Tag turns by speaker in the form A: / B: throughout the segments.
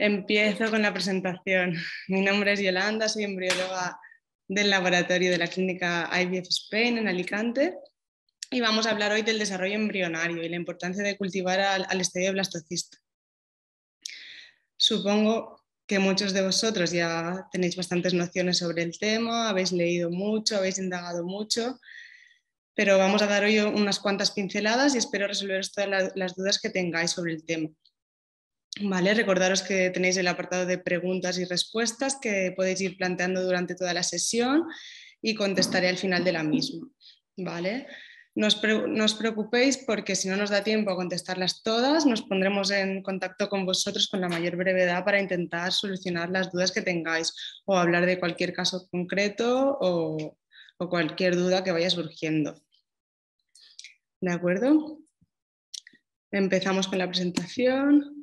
A: Empiezo con la presentación. Mi nombre es Yolanda, soy embrióloga del laboratorio de la clínica IVF Spain en Alicante y vamos a hablar hoy del desarrollo embrionario y la importancia de cultivar al estadio de blastocisto. Supongo que muchos de vosotros ya tenéis bastantes nociones sobre el tema, habéis leído mucho, habéis indagado mucho, pero vamos a dar hoy unas cuantas pinceladas y espero resolveros todas las dudas que tengáis sobre el tema. Vale, recordaros que tenéis el apartado de preguntas y respuestas que podéis ir planteando durante toda la sesión y contestaré al final de la misma. Vale, no os preocupéis porque si no nos da tiempo a contestarlas todas, nos pondremos en contacto con vosotros con la mayor brevedad para intentar solucionar las dudas que tengáis o hablar de cualquier caso concreto o cualquier duda que vaya surgiendo. ¿De acuerdo? Empezamos con la presentación.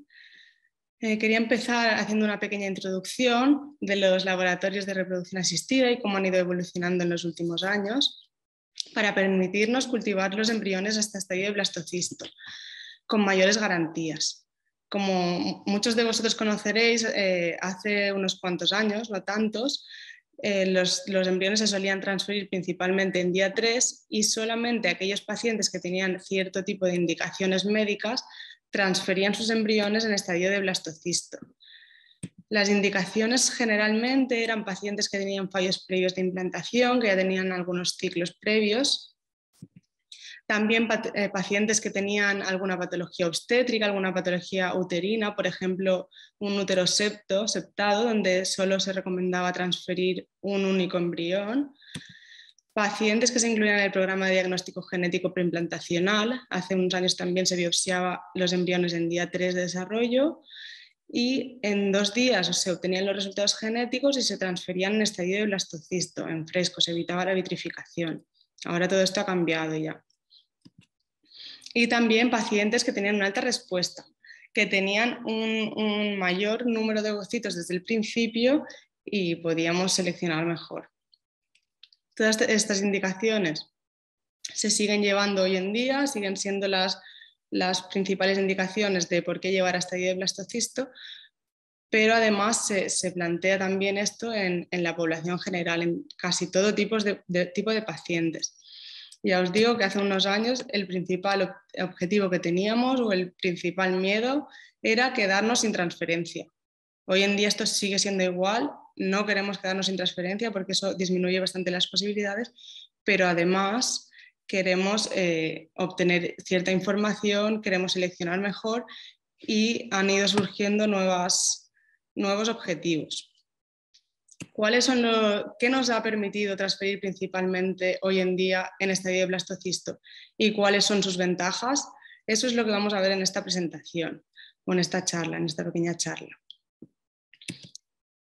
A: Quería empezar haciendo una pequeña introducción de los laboratorios de reproducción asistida y cómo han ido evolucionando en los últimos años para permitirnos cultivar los embriones hasta el estadio de blastocisto con mayores garantías. Como muchos de vosotros conoceréis, hace unos cuantos años, no tantos, los embriones se solían transferir principalmente en día 3 y solamente aquellos pacientes que tenían cierto tipo de indicaciones médicas transferían sus embriones en estadio de blastocisto. Las indicaciones generalmente eran pacientes que tenían fallos previos de implantación, que ya tenían algunos ciclos previos. También pacientes que tenían alguna patología obstétrica, alguna patología uterina, por ejemplo, un útero septado, donde solo se recomendaba transferir un único embrión. Pacientes que se incluían en el programa de diagnóstico genético preimplantacional. Hace unos años también se biopsiaba los embriones en día 3 de desarrollo y en 2 días se obtenían los resultados genéticos y se transferían en estadio de blastocisto, en fresco, se evitaba la vitrificación. Ahora todo esto ha cambiado ya. Y también pacientes que tenían una alta respuesta, que tenían un mayor número de ovocitos desde el principio y podíamos seleccionar mejor. Todas estas indicaciones se siguen llevando hoy en día, siguen siendo las principales indicaciones de por qué llevar a estadio de blastocisto, pero además se plantea también esto en la población general, en casi todo tipo de pacientes. Ya os digo que hace unos años el principal objetivo que teníamos o el principal miedo era quedarnos sin transferencia. Hoy en día esto sigue siendo igual, no queremos quedarnos sin transferencia porque eso disminuye bastante las posibilidades, pero además queremos obtener cierta información, queremos seleccionar mejor y han ido surgiendo nuevos objetivos. ¿Qué nos ha permitido transferir principalmente hoy en día en estadio de blastocisto y cuáles son sus ventajas? Eso es lo que vamos a ver en esta presentación o en esta charla, en esta pequeña charla.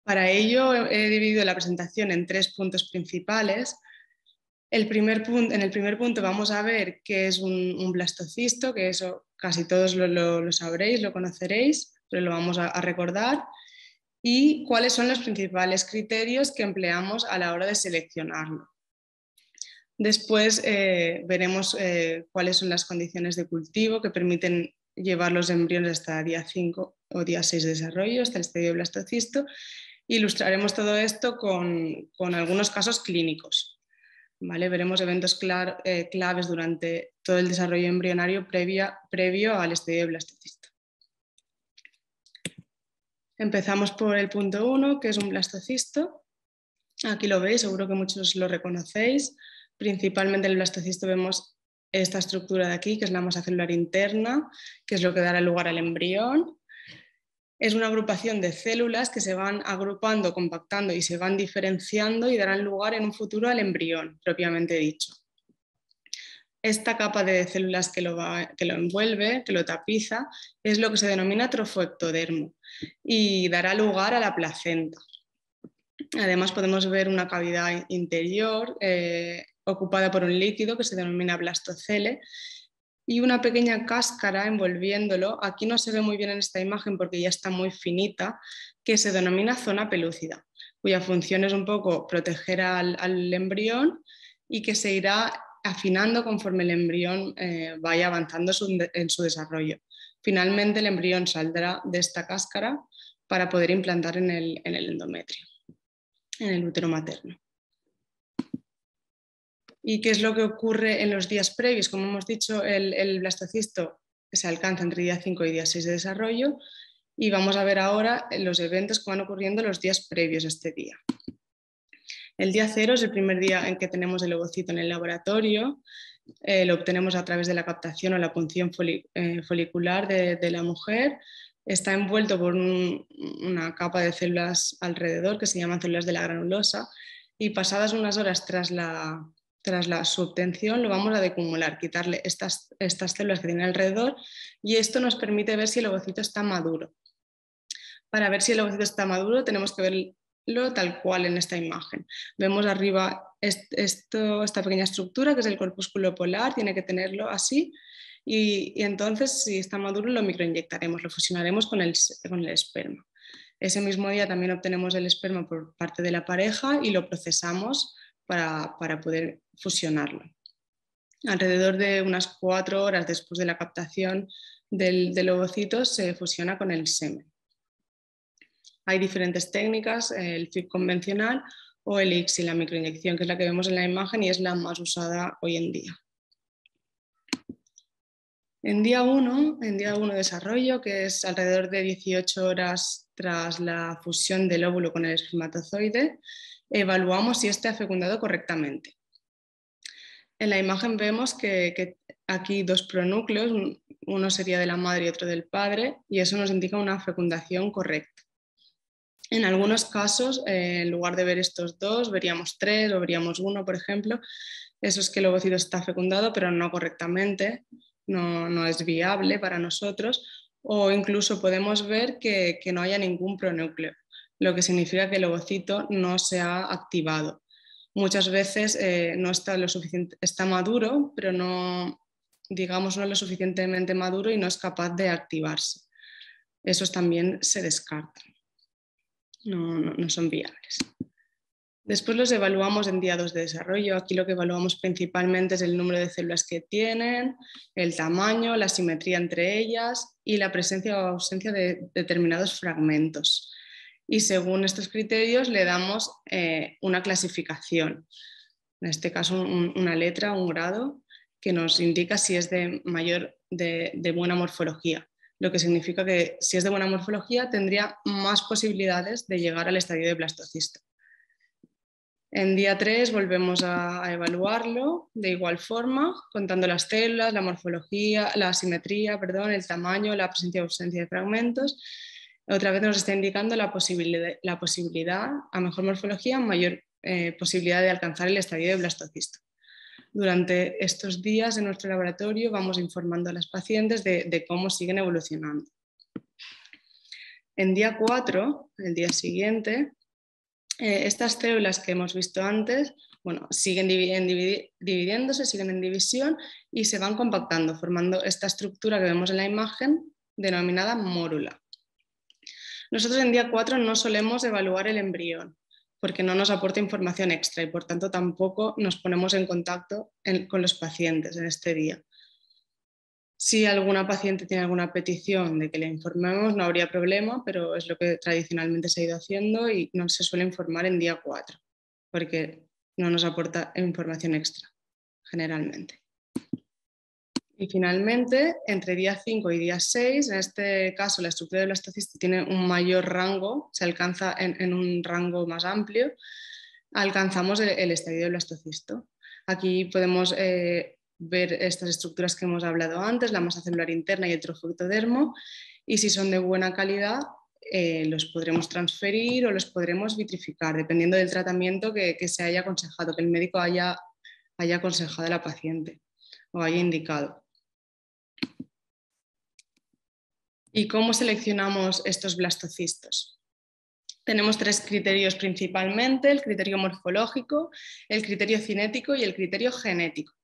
A: Para ello he dividido la presentación en 3 puntos principales. En el primer punto vamos a ver qué es un blastocisto, que eso casi todos lo sabréis, lo conoceréis, pero lo vamos a recordar. Y cuáles son los principales criterios que empleamos a la hora de seleccionarlo. Después veremos cuáles son las condiciones de cultivo que permiten llevar los embriones hasta día 5 o día 6 de desarrollo, hasta el estadio de blastocisto. Ilustraremos todo esto con algunos casos clínicos. ¿Vale? Veremos eventos claves durante todo el desarrollo embrionario previo al estadio de blastocisto. Empezamos por el punto 1, que es un blastocisto. Aquí lo veis, seguro que muchos lo reconocéis. Principalmente en el blastocisto vemos esta estructura de aquí, que es la masa celular interna, que es lo que dará lugar al embrión. Es una agrupación de células que se van agrupando, compactando y se van diferenciando y darán lugar en un futuro al embrión, propiamente dicho. Esta capa de células que lo envuelve, que lo tapiza, es lo que se denomina trofoectodermo y dará lugar a la placenta. Además podemos ver una cavidad interior ocupada por un líquido que se denomina blastocele y una pequeña cáscara envolviéndolo. Aquí no se ve muy bien en esta imagen porque ya está muy finita, que se denomina zona pelúcida, cuya función es un poco proteger al embrión y que se irá afinando conforme el embrión vaya avanzando en su desarrollo. finalmente el embrión saldrá de esta cáscara para poder implantar en el endometrio, en el útero materno. ¿Y qué es lo que ocurre en los días previos? Como hemos dicho, el blastocisto se alcanza entre día 5 y día 6 de desarrollo, y vamos a ver ahora los eventos que van ocurriendo los días previos a este día. El día 0 es el primer día en que tenemos el ovocito en el laboratorio. Lo obtenemos a través de la captación o la punción folicular de la mujer. Está envuelto por una capa de células alrededor que se llaman células de la granulosa, y pasadas unas horas tras su obtención lo vamos a decumular, quitarle estas células que tiene alrededor, y esto nos permite ver si el ovocito está maduro. Para ver si el ovocito está maduro tenemos que verlo tal cual en esta imagen. Vemos arriba esta pequeña estructura que es el corpúsculo polar, tiene que tenerlo así, y entonces si está maduro lo microinyectaremos, lo fusionaremos con el esperma. Ese mismo día también obtenemos el esperma por parte de la pareja y lo procesamos para poder fusionarlo. Alrededor de unas 4 horas después de la captación del ovocito se fusiona con el semen. Hay diferentes técnicas, el FIP convencional o el ICSI, la microinyección, que es la que vemos en la imagen y es la más usada hoy en día. En día 1 de desarrollo, que es alrededor de 18 horas tras la fusión del óvulo con el espermatozoide, evaluamos si éste ha fecundado correctamente. En la imagen vemos que aquí 2 pronúcleos, uno sería de la madre y otro del padre, y eso nos indica una fecundación correcta. En algunos casos, en lugar de ver estos 2, veríamos 3 o veríamos 1, por ejemplo. Eso es que el ovocito está fecundado, pero no correctamente, no es viable para nosotros, o incluso podemos ver que no haya ningún pronúcleo, lo que significa que el ovocito no se ha activado. Muchas veces no está lo suficiente, está maduro, pero no es lo suficientemente maduro y no es capaz de activarse. Esos también se descartan. No son viables. Después los evaluamos en día 2 de desarrollo. Aquí lo que evaluamos principalmente es el número de células que tienen, el tamaño, la simetría entre ellas y la presencia o ausencia de determinados fragmentos. Y según estos criterios le damos una clasificación, en este caso una letra, un grado, que nos indica si es de buena morfología. Lo que significa que si es de buena morfología tendría más posibilidades de llegar al estadio de blastocisto. En día 3 volvemos a evaluarlo de igual forma, contando las células, la morfología, la simetría, el tamaño, la presencia o ausencia de fragmentos. Otra vez nos está indicando la posibilidad, a mejor morfología, mayor posibilidad de alcanzar el estadio de blastocisto. Durante estos días en nuestro laboratorio vamos informando a las pacientes de cómo siguen evolucionando. En día 4, el día siguiente, estas células que hemos visto antes, siguen dividiéndose, siguen en división y se van compactando, formando esta estructura que vemos en la imagen denominada mórula. Nosotros en día 4 no solemos evaluar el embrión, porque no nos aporta información extra y por tanto tampoco nos ponemos en contacto con los pacientes en este día. Si alguna paciente tiene alguna petición de que le informemos, no habría problema, pero es lo que tradicionalmente se ha ido haciendo y no se suele informar en día 4, porque no nos aporta información extra, generalmente. Y finalmente, entre día 5 y día 6, en este caso la estructura del blastocisto tiene un mayor rango, se alcanza en un rango más amplio, alcanzamos el estadio del blastocisto. Aquí podemos ver estas estructuras que hemos hablado antes, la masa celular interna y el trofectodermo, y si son de buena calidad los podremos transferir o los podremos vitrificar, dependiendo del tratamiento que se haya aconsejado, que el médico haya aconsejado a la paciente o haya indicado. ¿Y cómo seleccionamos estos blastocistos? Tenemos 3 criterios principalmente: el criterio morfológico, el criterio cinético y el criterio genético.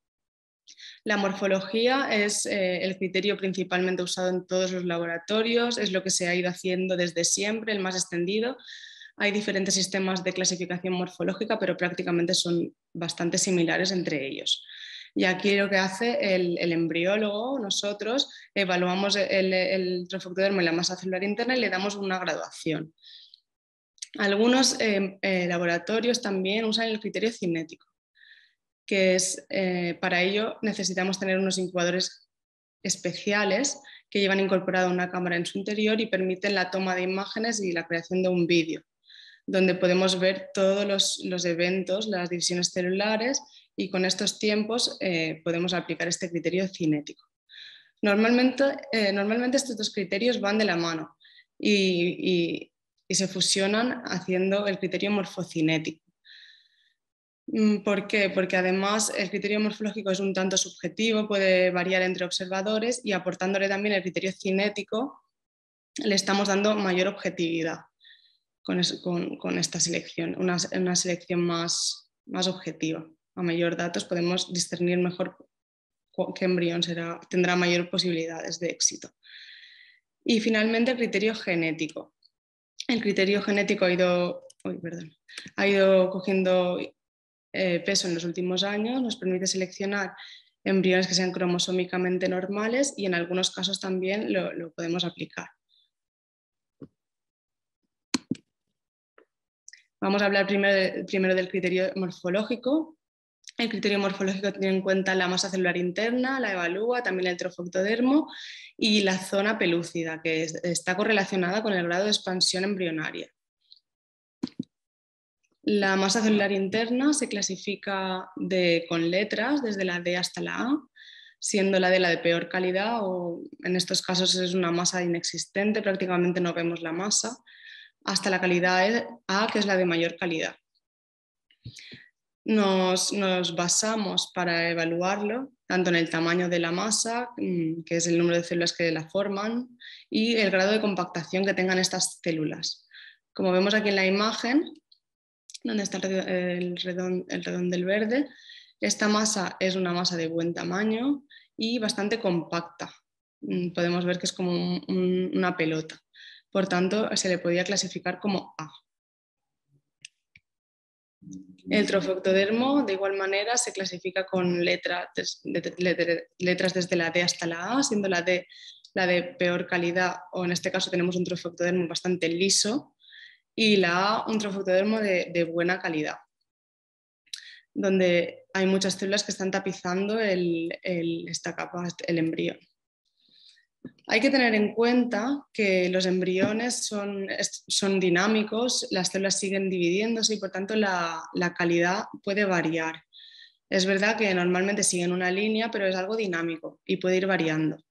A: La morfología es el criterio principalmente usado en todos los laboratorios, es lo que se ha ido haciendo desde siempre, el más extendido. Hay diferentes sistemas de clasificación morfológica, pero prácticamente son bastante similares entre ellos. Y aquí lo que hace el embriólogo, nosotros evaluamos el trofectodermo y la masa celular interna y le damos una graduación. Algunos laboratorios también usan el criterio cinético, que es, para ello necesitamos tener unos incubadores especiales que llevan incorporada una cámara en su interior y permiten la toma de imágenes y la creación de un vídeo, donde podemos ver todos los eventos, las divisiones celulares, y con estos tiempos podemos aplicar este criterio cinético. Normalmente estos dos criterios van de la mano y se fusionan haciendo el criterio morfocinético. ¿Por qué? Porque además el criterio morfológico es un tanto subjetivo, puede variar entre observadores, y aportándole también el criterio cinético le estamos dando mayor objetividad con esta selección, una selección más objetiva. A mayor datos podemos discernir mejor qué embrión tendrá mayor posibilidades de éxito. Y finalmente el criterio genético. El criterio genético ha ido cogiendo peso en los últimos años, nos permite seleccionar embriones que sean cromosómicamente normales y en algunos casos también lo podemos aplicar. Vamos a hablar primero del criterio morfológico. El criterio morfológico tiene en cuenta la masa celular interna, la evalúa, también el trofectodermo y la zona pelúcida, que está correlacionada con el grado de expansión embrionaria. La masa celular interna se clasifica con letras, desde la D hasta la A, siendo la D la de peor calidad, o en estos casos es una masa inexistente, prácticamente no vemos la masa, hasta la calidad A, que es la de mayor calidad. Nos basamos para evaluarlo tanto en el tamaño de la masa, que es el número de células que la forman, y el grado de compactación que tengan estas células. Como vemos aquí en la imagen, donde está el redón del verde, esta masa es una masa de buen tamaño y bastante compacta. Podemos ver que es como una pelota. Por tanto, se le podría clasificar como A. El trofectodermo, de igual manera, se clasifica con letras desde la D hasta la A, siendo la D la de peor calidad, o en este caso tenemos un trofectodermo bastante liso, y la A un trofectodermo de buena calidad, donde hay muchas células que están tapizando esta capa, el embrión. Hay que tener en cuenta que los embriones son dinámicos, las células siguen dividiéndose y por tanto la calidad puede variar. Es verdad que normalmente siguen una línea, pero es algo dinámico y puede ir variando.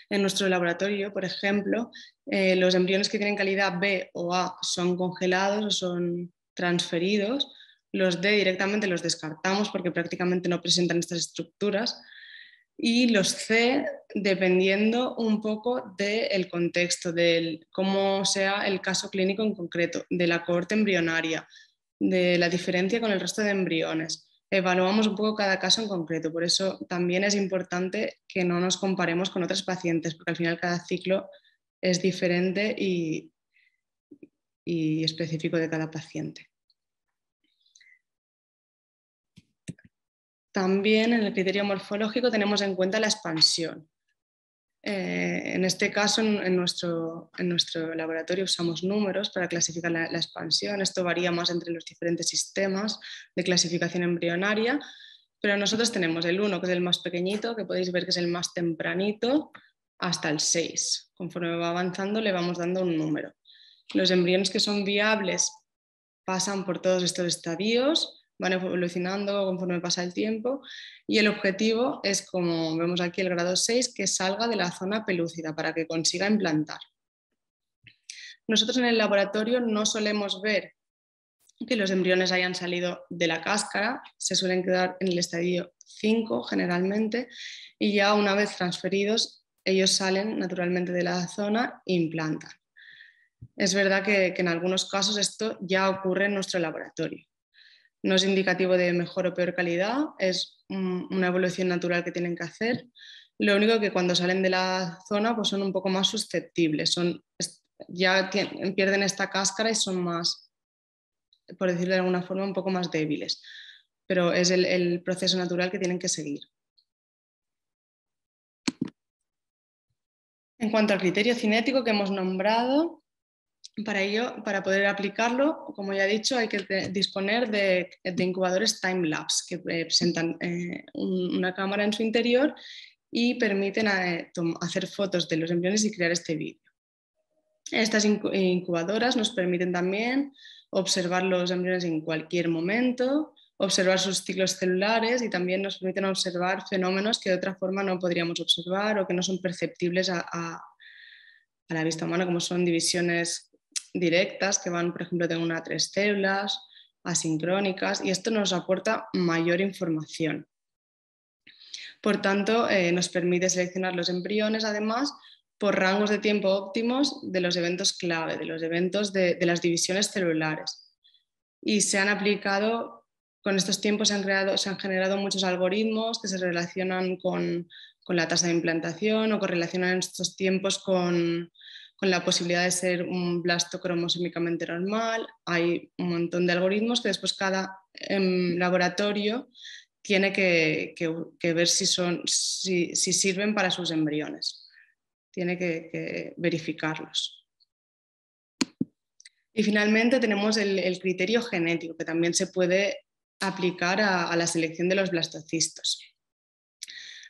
A: En nuestro laboratorio, por ejemplo, los embriones que tienen calidad B o A son congelados o son transferidos. Los D directamente los descartamos porque prácticamente no presentan estas estructuras. Y los C, dependiendo un poco del contexto, de cómo sea el caso clínico en concreto, de la cohorte embrionaria, de la diferencia con el resto de embriones. Evaluamos un poco cada caso en concreto, por eso también es importante que no nos comparemos con otros pacientes, porque al final cada ciclo es diferente y específico de cada paciente. También en el criterio morfológico tenemos en cuenta la expansión. En este caso, en nuestro laboratorio usamos números para clasificar la expansión. Esto varía más entre los diferentes sistemas de clasificación embrionaria, pero nosotros tenemos el 1, que es el más pequeñito, que podéis ver que es el más tempranito, hasta el 6. Conforme va avanzando le vamos dando un número. Los embriones que son viables pasan por todos estos estadios, van evolucionando conforme pasa el tiempo, y el objetivo es, como vemos aquí, el grado 6, que salga de la zona pelúcida para que consiga implantar. Nosotros en el laboratorio no solemos ver que los embriones hayan salido de la cáscara, se suelen quedar en el estadio 5 generalmente, y ya una vez transferidos ellos salen naturalmente de la zona e implantan. Es verdad que en algunos casos esto ya ocurre en nuestro laboratorio. No es indicativo de mejor o peor calidad, es una evolución natural que tienen que hacer. Lo único que cuando salen de la zona pues son un poco más susceptibles, ya pierden esta cáscara y son más, por decirlo de alguna forma, un poco más débiles. pero es el proceso natural que tienen que seguir. En cuanto al criterio cinético que hemos nombrado, para ello, para poder aplicarlo, como ya he dicho, hay que disponer de incubadores time-lapse que presentan una cámara en su interior y permiten hacer fotos de los embriones y crear este vídeo. Estas incubadoras nos permiten también observar los embriones en cualquier momento, observar sus ciclos celulares y también nos permiten observar fenómenos que de otra forma no podríamos observar o que no son perceptibles a la vista humana, como son divisiones directas que van, por ejemplo, de 1 a 3 células, asincrónicas, y esto nos aporta mayor información. Por tanto, nos permite seleccionar los embriones, además, por rangos de tiempo óptimos de los eventos clave, de los eventos de las divisiones celulares. Y se han aplicado, con estos tiempos se han generado muchos algoritmos que se relacionan con la tasa de implantación o correlacionan estos tiempos con la posibilidad de ser un blasto cromosómicamente normal. Hay un montón de algoritmos que después cada laboratorio tiene que ver si sirven para sus embriones. Tiene que verificarlos. Y finalmente tenemos el criterio genético, que también se puede aplicar a la selección de los blastocistos.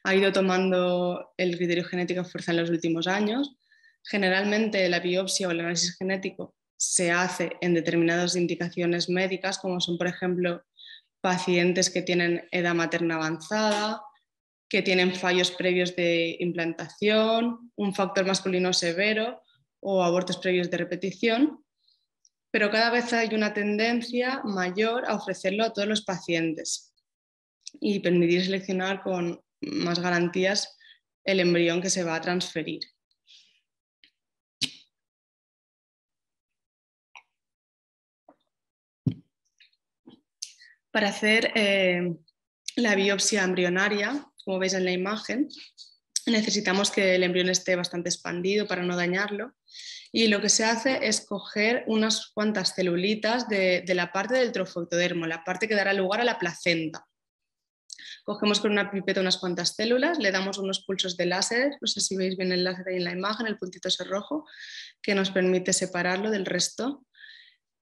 A: Ha ido tomando el criterio genético fuerza en los últimos años. Generalmente la biopsia o el análisis genético se hace en determinadas indicaciones médicas, como son, por ejemplo, pacientes que tienen edad materna avanzada, que tienen fallos previos de implantación, un factor masculino severo o abortos previos de repetición, pero cada vez hay una tendencia mayor a ofrecerlo a todos los pacientes y permitir seleccionar con más garantías el embrión que se va a transferir. Para hacer la biopsia embrionaria, como veis en la imagen, necesitamos que el embrión esté bastante expandido para no dañarlo, y lo que se hace es coger unas cuantas celulitas de la parte del trofoectodermo, la parte que dará lugar a la placenta. Cogemos con una pipeta unas cuantas células, le damos unos pulsos de láser, no sé si veis bien el láser ahí en la imagen, el puntito ese rojo, que nos permite separarlo del resto,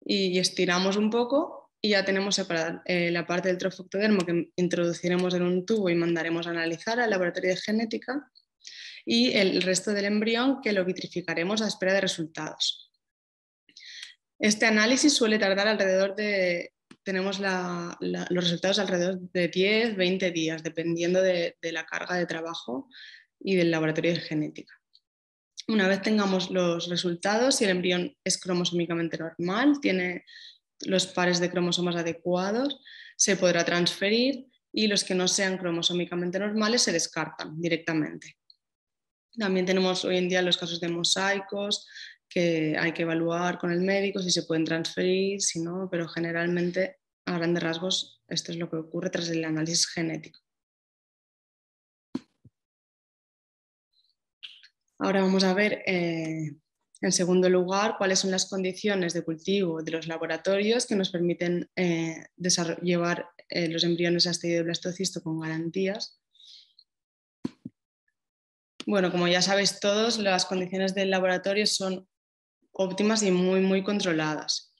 A: y estiramos un poco y ya tenemos separada la parte del trofoectodermo que introduciremos en un tubo y mandaremos a analizar al laboratorio de genética, y el resto del embrión que lo vitrificaremos a espera de resultados. Este análisis suele tardar alrededor de, tenemos los resultados alrededor de 10-20 días, dependiendo de la carga de trabajo y del laboratorio de genética. Una vez tengamos los resultados, si el embrión es cromosómicamente normal, tiene los pares de cromosomas adecuados, se podrá transferir, y los que no sean cromosómicamente normales se descartan directamente. También tenemos hoy en día los casos de mosaicos que hay que evaluar con el médico si se pueden transferir, si no, pero generalmente a grandes rasgos esto es lo que ocurre tras el análisis genético. Ahora vamos a ver en segundo lugar cuáles son las condiciones de cultivo de los laboratorios que nos permiten llevar los embriones a estadio de blastocisto con garantías. Bueno, como ya sabéis todos, las condiciones del laboratorio son óptimas y muy controladas.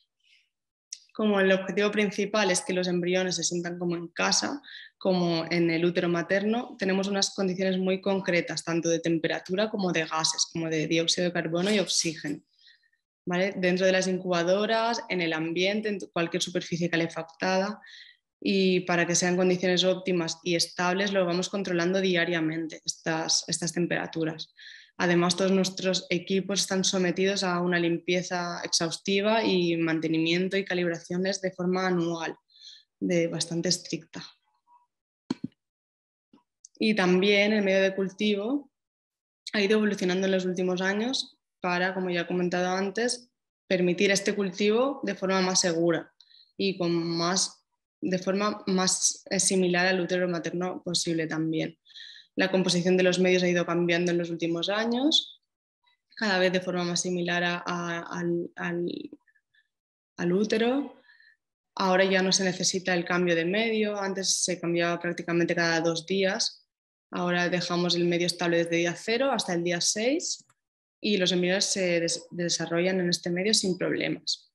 A: Como el objetivo principal es que los embriones se sientan como en casa, como en el útero materno, tenemos unas condiciones muy concretas, tanto de temperatura como de gases, como de dióxido de carbono y oxígeno. ¿Vale? Dentro de las incubadoras, en el ambiente, en cualquier superficie calefactada, y para que sean condiciones óptimas y estables lo vamos controlando diariamente, estas temperaturas. Además, todos nuestros equipos están sometidos a una limpieza exhaustiva y mantenimiento y calibraciones de forma anual, bastante estricta. Y también el medio de cultivo ha ido evolucionando en los últimos años para, como ya he comentado antes, permitir este cultivo de forma más segura y de forma más similar al útero materno posible también. La composición de los medios ha ido cambiando en los últimos años, cada vez de forma más similar al útero. Ahora ya no se necesita el cambio de medio, antes se cambiaba prácticamente cada 2 días, ahora dejamos el medio estable desde día 0 hasta el día 6 y los embriones se desarrollan en este medio sin problemas.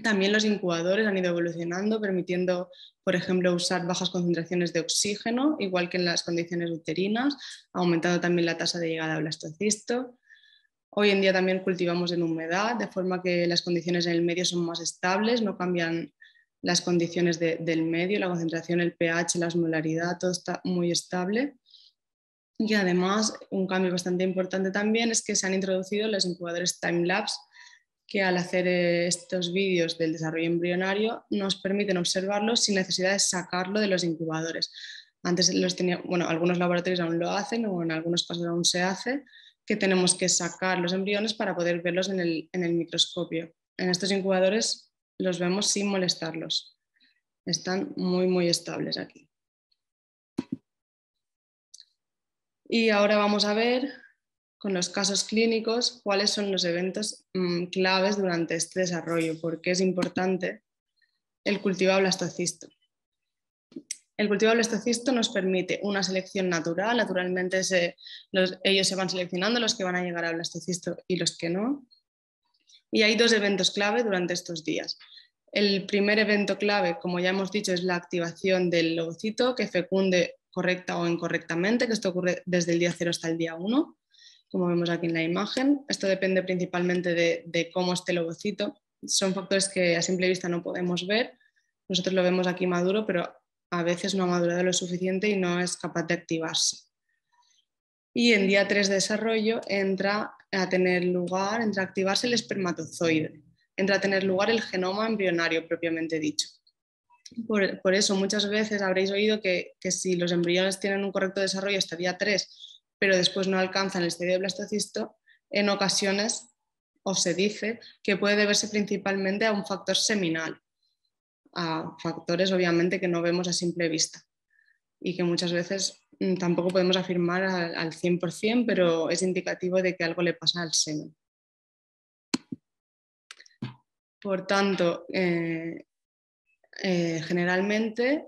A: También los incubadores han ido evolucionando, permitiendo, por ejemplo, usar bajas concentraciones de oxígeno, igual que en las condiciones uterinas, aumentando también la tasa de llegada a blastocisto. Hoy en día también cultivamos en humedad, de forma que las condiciones en el medio son más estables, no cambian las condiciones del medio, la concentración, el pH, la osmolaridad, todo está muy estable. Y además, un cambio bastante importante también es que se han introducido los incubadores time-lapse, que al hacer estos vídeos del desarrollo embrionario nos permiten observarlos sin necesidad de sacarlo de los incubadores. Antes los tenía, bueno, algunos laboratorios aún lo hacen o en algunos casos aún se hace, que tenemos que sacar los embriones para poder verlos en el microscopio. En estos incubadores los vemos sin molestarlos. Están muy estables aquí. Y ahora vamos a ver con los casos clínicos cuáles son los eventos claves durante este desarrollo, porque es importante el cultivo a blastocisto. El cultivo a blastocisto nos permite una selección natural, naturalmente ellos se van seleccionando los que van a llegar a blastocisto y los que no. Y hay 2 eventos clave durante estos días. El primer evento clave, como ya hemos dicho, es la activación del ovocito que fecunde correcta o incorrectamente, que esto ocurre desde el día 0 hasta el día 1, como vemos aquí en la imagen. Esto depende principalmente de cómo esté el ovocito. Son factores que a simple vista no podemos ver. Nosotros lo vemos aquí maduro, pero a veces no ha madurado lo suficiente y no es capaz de activarse. Y en día 3 de desarrollo entra a activarse el espermatozoide, entra a tener lugar el genoma embrionario propiamente dicho. Por eso muchas veces habréis oído que si los embriones tienen un correcto desarrollo hasta día 3, pero después no alcanzan el estadio de blastocisto, en ocasiones os se dice que puede deberse principalmente a un factor seminal, a factores obviamente que no vemos a simple vista y que muchas veces tampoco podemos afirmar al 100%, pero es indicativo de que algo le pasa al semen. Por tanto, generalmente,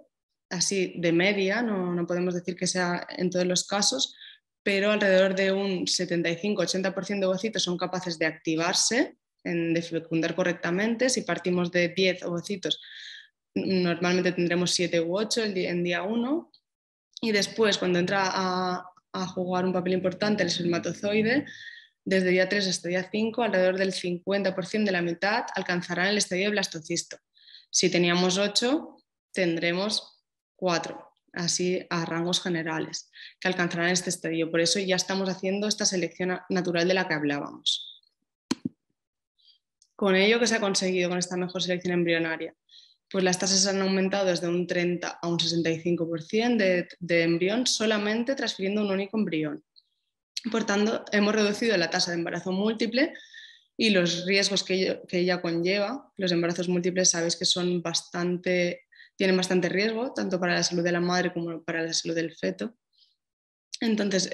A: así de media, no podemos decir que sea en todos los casos, pero alrededor de un 75-80% de ovocitos son capaces de activarse, de fecundar correctamente. Si partimos de 10 ovocitos, normalmente tendremos 7 u 8 en día 1. Y después, cuando entra a jugar un papel importante el espermatozoide, desde día 3 hasta día 5, alrededor del 50% de la mitad alcanzarán el estadio de blastocisto. Si teníamos 8, tendremos 4, así a rangos generales, que alcanzarán este estadio. Por eso ya estamos haciendo esta selección natural de la que hablábamos. Con ello, ¿qué se ha conseguido con esta mejor selección embrionaria? Pues las tasas han aumentado desde un 30 a un 65% de embrión solamente transfiriendo un único embrión. Por tanto, hemos reducido la tasa de embarazo múltiple y los riesgos que ella conlleva. Los embarazos múltiples sabéis que tienen bastante riesgo, tanto para la salud de la madre como para la salud del feto. Entonces,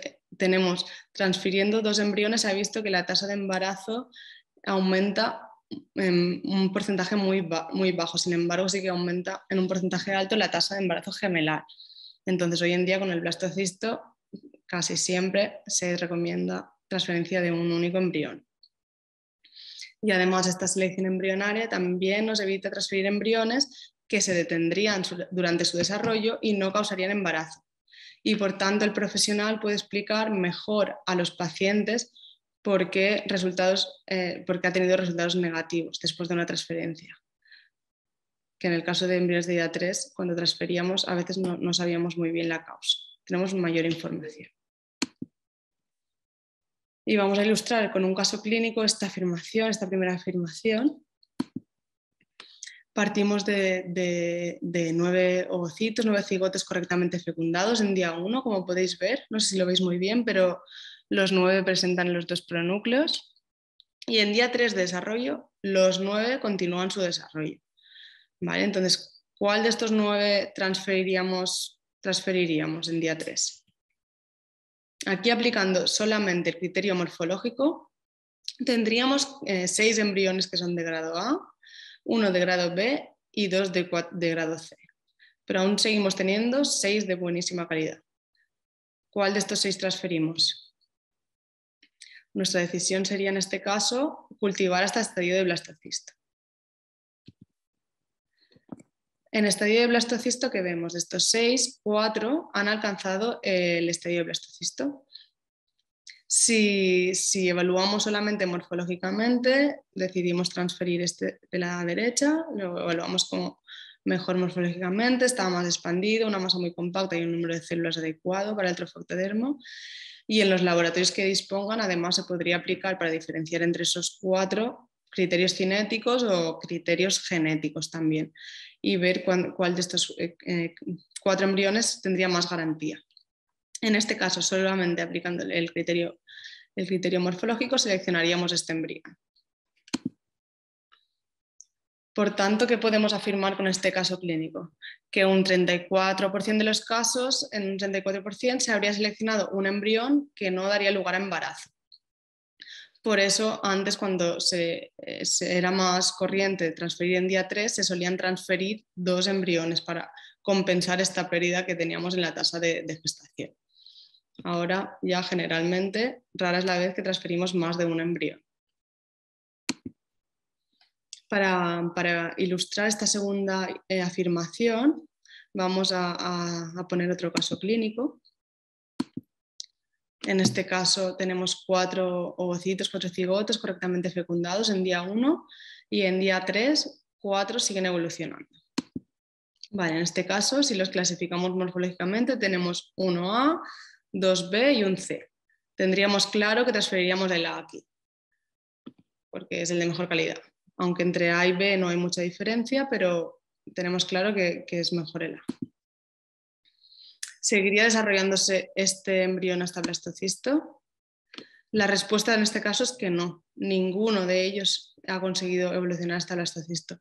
A: transfiriendo 2 embriones, se ha visto que la tasa de embarazo aumenta en un porcentaje muy bajo. Sin embargo, sí que aumenta en un porcentaje alto la tasa de embarazo gemelar. Entonces, hoy en día con el blastocisto casi siempre se recomienda transferencia de un único embrión. Y además esta selección embrionaria también nos evita transferir embriones que se detendrían durante su desarrollo y no causarían embarazo. Y por tanto el profesional puede explicar mejor a los pacientes por qué ha tenido resultados negativos después de una transferencia. Que en el caso de embriones de día 3, cuando transferíamos, a veces no sabíamos muy bien la causa. Tenemos mayor información. Y vamos a ilustrar con un caso clínico esta primera afirmación. Partimos de 9 ovocitos, 9 cigotes correctamente fecundados en día 1, como podéis ver. No sé si lo veis muy bien, pero los 9 presentan los 2 pronúcleos. Y en día 3 de desarrollo, los 9 continúan su desarrollo. ¿Vale? Entonces, ¿cuál de estos 9 transferiríamos en día 3? Aquí, aplicando solamente el criterio morfológico, tendríamos 6 embriones que son de grado A, 1 de grado B y 2 de grado C. Pero aún seguimos teniendo 6 de buenísima calidad. ¿Cuál de estos 6 transferimos? Nuestra decisión sería en este caso cultivar hasta el estadio de blastocisto. En estadio de blastocisto, ¿qué vemos? De estos 6, 4 han alcanzado el estadio de blastocisto. Si evaluamos solamente morfológicamente, decidimos transferir este de la derecha, lo evaluamos como mejor morfológicamente, estaba más expandido, una masa muy compacta y un número de células adecuado para el trofoctodermo. Y en los laboratorios que dispongan, además, se podría aplicar para diferenciar entre esos 4 criterios cinéticos o criterios genéticos también y ver cuál de estos 4 embriones tendría más garantía. En este caso, solamente aplicando el criterio morfológico, seleccionaríamos este embrión. Por tanto, ¿qué podemos afirmar con este caso clínico? Que un 34% de los casos, en un 34% se habría seleccionado un embrión que no daría lugar a embarazo. Por eso, antes, cuando era más corriente transferir en día 3, se solían transferir 2 embriones para compensar esta pérdida que teníamos en la tasa de gestación. Ahora ya generalmente, rara es la vez que transferimos más de un embrión. Para ilustrar esta segunda afirmación, vamos a poner otro caso clínico. En este caso tenemos 4 ovocitos, 4 cigotos correctamente fecundados en día 1 y en día 3, 4 siguen evolucionando. Vale, en este caso, si los clasificamos morfológicamente, tenemos 1A, 2B y un C. Tendríamos claro que transferiríamos el A aquí, porque es el de mejor calidad. Aunque entre A y B no hay mucha diferencia, pero tenemos claro que es mejor el A. ¿Seguiría desarrollándose este embrión hasta blastocisto? La respuesta en este caso es que no. Ninguno de ellos ha conseguido evolucionar hasta blastocisto.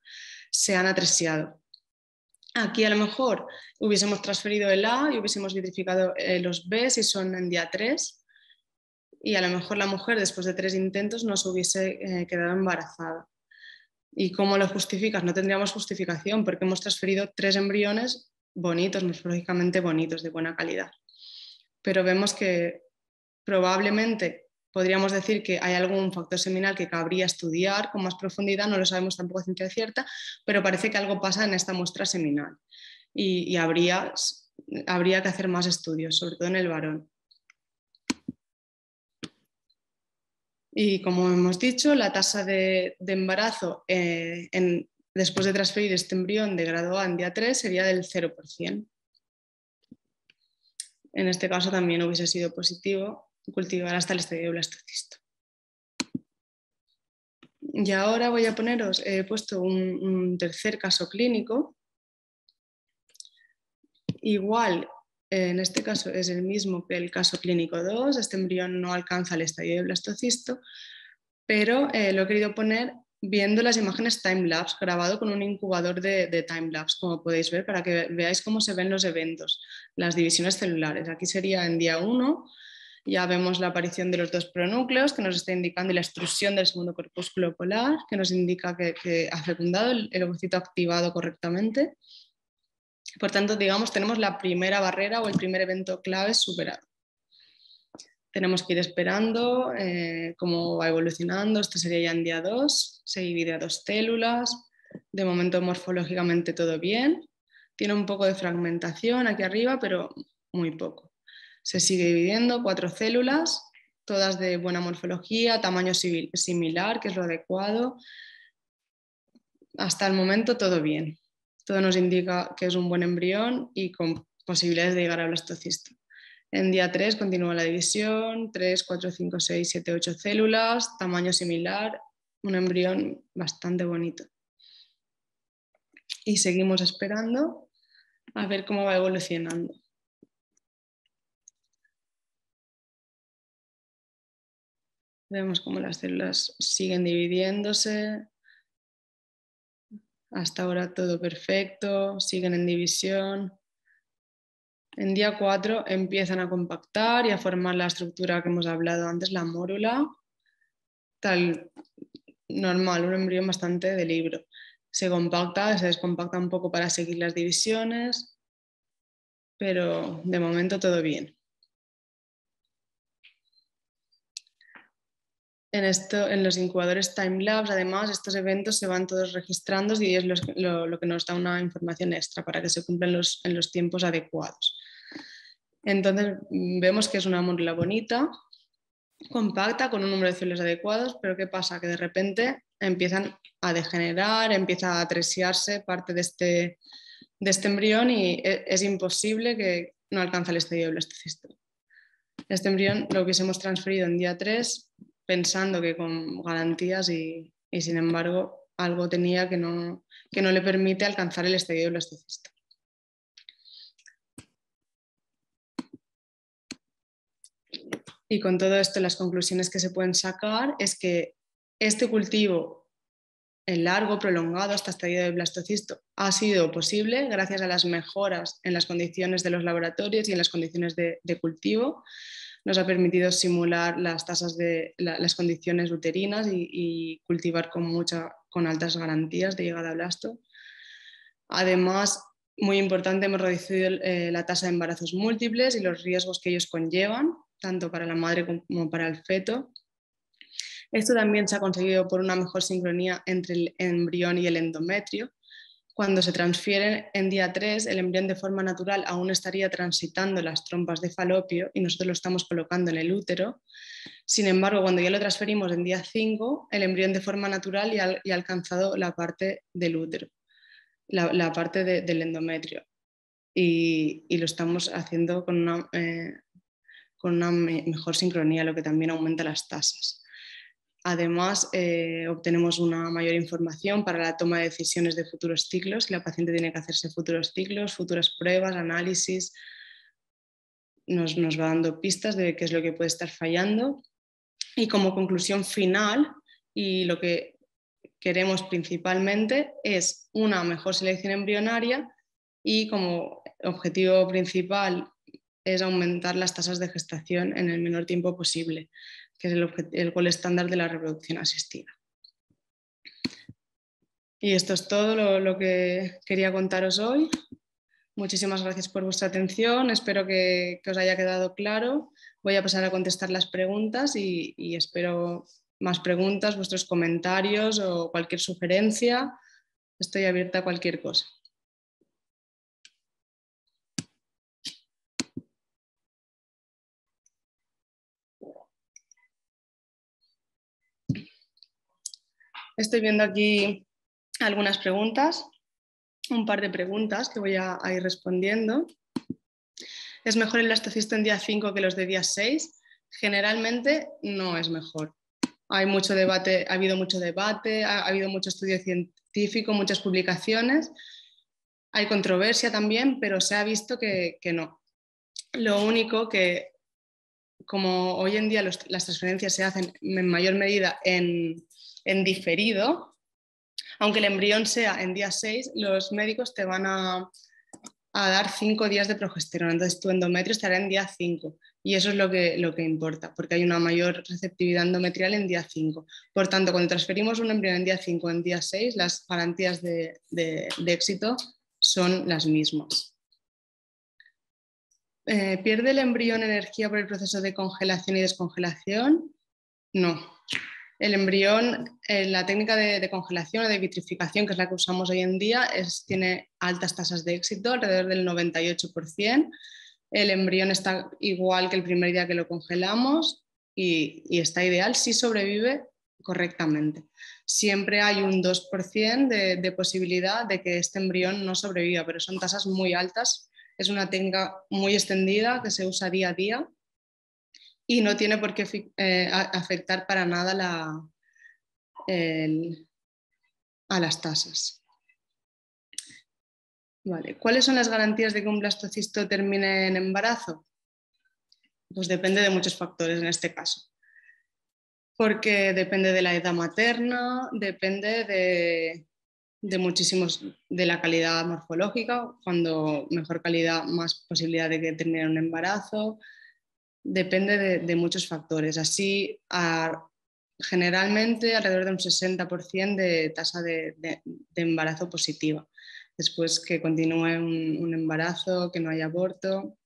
A: Se han atresiado. Aquí a lo mejor hubiésemos transferido el A y hubiésemos vitrificado los B si son en día 3 y a lo mejor la mujer después de 3 intentos no se hubiese quedado embarazada. ¿Y cómo lo justificas? No tendríamos justificación porque hemos transferido 3 embriones bonitos, morfológicamente bonitos, de buena calidad. Pero vemos que probablemente podríamos decir que hay algún factor seminal que cabría estudiar con más profundidad, no lo sabemos tampoco a ciencia cierta, pero parece que algo pasa en esta muestra seminal y habría que hacer más estudios, sobre todo en el varón. Y como hemos dicho, la tasa de embarazo después de transferir este embrión de grado A en día 3 sería del 0%. En este caso también hubiese sido positivo cultivar hasta el estadio de blastocisto. Y ahora voy a poneros, he puesto un tercer caso clínico. Igual, en este caso es el mismo que el caso clínico 2, este embrión no alcanza el estadio de blastocisto, pero lo he querido poner viendo las imágenes timelapse, grabado con un incubador de timelapse, como podéis ver, para que veáis cómo se ven los eventos, las divisiones celulares. Aquí sería en día 1, ya vemos la aparición de los 2 pronúcleos, que nos está indicando la extrusión del segundo corpúsculo polar, que nos indica que ha fecundado el ovocito activado correctamente. Por tanto, digamos, tenemos la primera barrera o el primer evento clave superado. Tenemos que ir esperando cómo va evolucionando. Esto sería ya en día 2, se divide a 2 células. De momento morfológicamente todo bien. Tiene un poco de fragmentación aquí arriba, pero muy poco. Se sigue dividiendo, 4 células, todas de buena morfología, tamaño similar, que es lo adecuado. Hasta el momento todo bien. Todo nos indica que es un buen embrión y con posibilidades de llegar a blastocisto. En día 3 continúa la división, 3, 4, 5, 6, 7, 8 células, tamaño similar, un embrión bastante bonito. Y seguimos esperando a ver cómo va evolucionando. Vemos cómo las células siguen dividiéndose. Hasta ahora todo perfecto, siguen en división. En día 4 empiezan a compactar y a formar la estructura que hemos hablado antes, la mórula. Tal normal, un embrión bastante de libro. se compacta, se descompacta un poco para seguir las divisiones, pero de momento todo bien. En los incubadores timelapse, además, estos eventos se van todos registrando y es lo que nos da una información extra para que se cumplan en los tiempos adecuados. Entonces, vemos que es una molécula bonita, compacta, con un número de células adecuados, pero ¿qué pasa? Que de repente empiezan a degenerar, empieza a atresiarse parte de este embrión y es imposible, que no alcanza el estadio de blastocisto. Este embrión lo hubiésemos transferido en día 3 pensando que con garantías y sin embargo algo tenía que no le permite alcanzar el estadio de blastocisto. Y con todo esto, las conclusiones que se pueden sacar es que este cultivo en largo, prolongado, hasta estadio de blastocisto, ha sido posible gracias a las mejoras en las condiciones de los laboratorios y en las condiciones de cultivo. Nos ha permitido simular las tasas de las condiciones uterinas y cultivar con altas garantías de llegada a blasto. Además, muy importante, hemos reducido la tasa de embarazos múltiples y los riesgos que ellos conllevan, tanto para la madre como para el feto. Esto también se ha conseguido por una mejor sincronía entre el embrión y el endometrio. Cuando se transfieren en día 3, el embrión de forma natural aún estaría transitando las trompas de falopio y nosotros lo estamos colocando en el útero. Sin embargo, cuando ya lo transferimos en día 5, el embrión de forma natural ya ha alcanzado la parte del útero, la parte del endometrio. Y lo estamos haciendo con una mejor sincronía, lo que también aumenta las tasas. Además, obtenemos una mayor información para la toma de decisiones de futuros ciclos. La paciente tiene que hacerse futuros ciclos, futuras pruebas, análisis. Nos va dando pistas de qué es lo que puede estar fallando. Y como conclusión final, y lo que queremos principalmente, es una mejor selección embrionaria y como objetivo principal es aumentar las tasas de gestación en el menor tiempo posible, que es el gol estándar de la reproducción asistida. Y esto es todo lo que quería contaros hoy. Muchísimas gracias por vuestra atención, espero que os haya quedado claro. Voy a pasar a contestar las preguntas y espero más preguntas, vuestros comentarios o cualquier sugerencia. Estoy abierta a cualquier cosa. Estoy viendo aquí algunas preguntas, un par de preguntas que voy a ir respondiendo. ¿Es mejor el blastocisto en día 5 que los de día 6? Generalmente no es mejor. Hay mucho debate, ha habido mucho debate, ha habido mucho estudio científico, muchas publicaciones. Hay controversia también, pero se ha visto que no. Lo único que, como hoy en día las transferencias se hacen en mayor medida en diferido, aunque el embrión sea en día 6, los médicos te van a dar 5 días de progesterona, entonces tu endometrio estará en día 5 y eso es lo que importa, porque hay una mayor receptividad endometrial en día 5. Por tanto, cuando transferimos un embrión en día 5 o en día 6, las garantías de éxito son las mismas. ¿Pierde el embrión energía por el proceso de congelación y descongelación? No. El embrión, la técnica de congelación o de vitrificación, que es la que usamos hoy en día, tiene altas tasas de éxito, alrededor del 98%. El embrión está igual que el primer día que lo congelamos y está ideal si sobrevive correctamente. Siempre hay un 2% de posibilidad de que este embrión no sobreviva, pero son tasas muy altas. Es una técnica muy extendida que se usa día a día y no tiene por qué afectar para nada a las tasas. Vale. ¿Cuáles son las garantías de que un blastocisto termine en embarazo? Pues depende de muchos factores en este caso. Porque depende de la edad materna, depende de muchísimos, de la calidad morfológica, cuando mejor calidad, más posibilidad de que termine un embarazo. Depende de muchos factores. Así, generalmente alrededor de un 60% de tasa de embarazo positiva. Después que continúe un embarazo, que no haya aborto.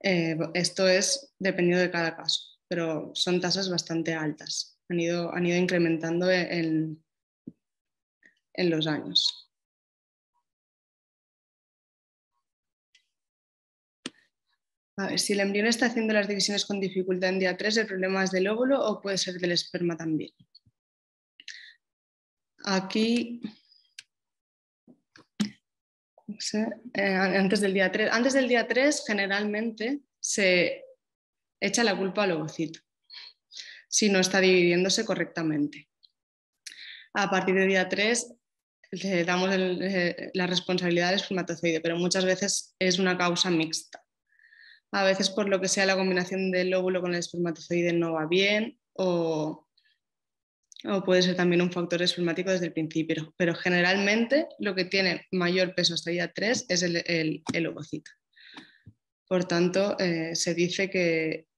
A: Esto es dependiendo de cada caso, pero son tasas bastante altas. Han ido incrementando en los años. A ver, si el embrión está haciendo las divisiones con dificultad en día 3, ¿el problema es del óvulo o puede ser del esperma también? Aquí, no sé, antes del día 3. Antes del día 3 generalmente se echa la culpa al ovocito si no está dividiéndose correctamente. A partir del día 3 le damos la responsabilidad al espermatozoide, pero muchas veces es una causa mixta. A veces por lo que sea la combinación del óvulo con el espermatozoide no va bien o puede ser también un factor espermático desde el principio, pero generalmente lo que tiene mayor peso hasta el día 3 es el ovocito. Por tanto, se dice que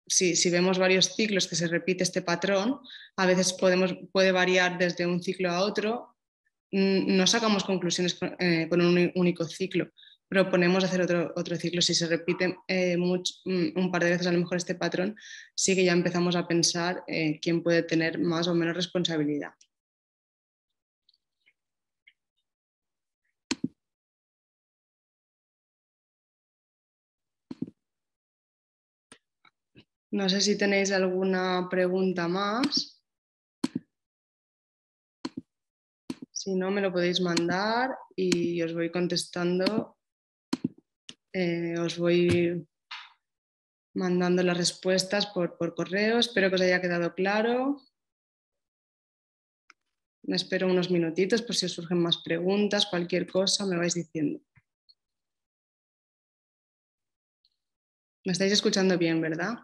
A: si vemos varios ciclos que se repite este patrón, a veces puede variar desde un ciclo a otro. No sacamos conclusiones con un único ciclo, proponemos hacer otro ciclo. Si se repite un par de veces a lo mejor este patrón, sí que ya empezamos a pensar quién puede tener más o menos responsabilidad. No sé si tenéis alguna pregunta más. Si no, me lo podéis mandar y os voy contestando. Os voy mandando las respuestas por correo. Espero que os haya quedado claro. Me espero unos minutitos por si os surgen más preguntas, cualquier cosa me vais diciendo. ¿Me estáis escuchando bien, verdad?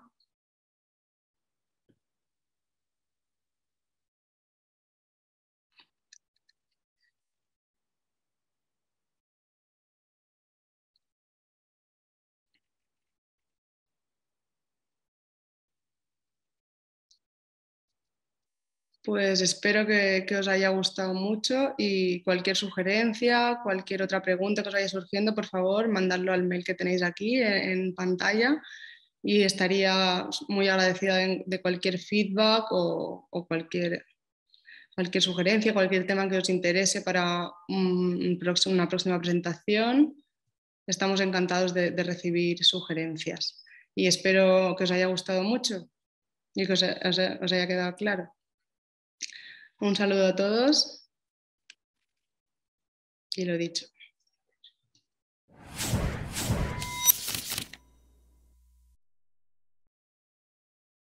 A: Pues espero que os haya gustado mucho y cualquier sugerencia, cualquier otra pregunta que os vaya surgiendo, por favor, mandadlo al mail que tenéis aquí en pantalla y estaría muy agradecida de cualquier feedback o cualquier sugerencia, cualquier tema que os interese para una próxima presentación. Estamos encantados de recibir sugerencias y espero que os haya gustado mucho y que os haya quedado claro. Un saludo a todos y lo dicho.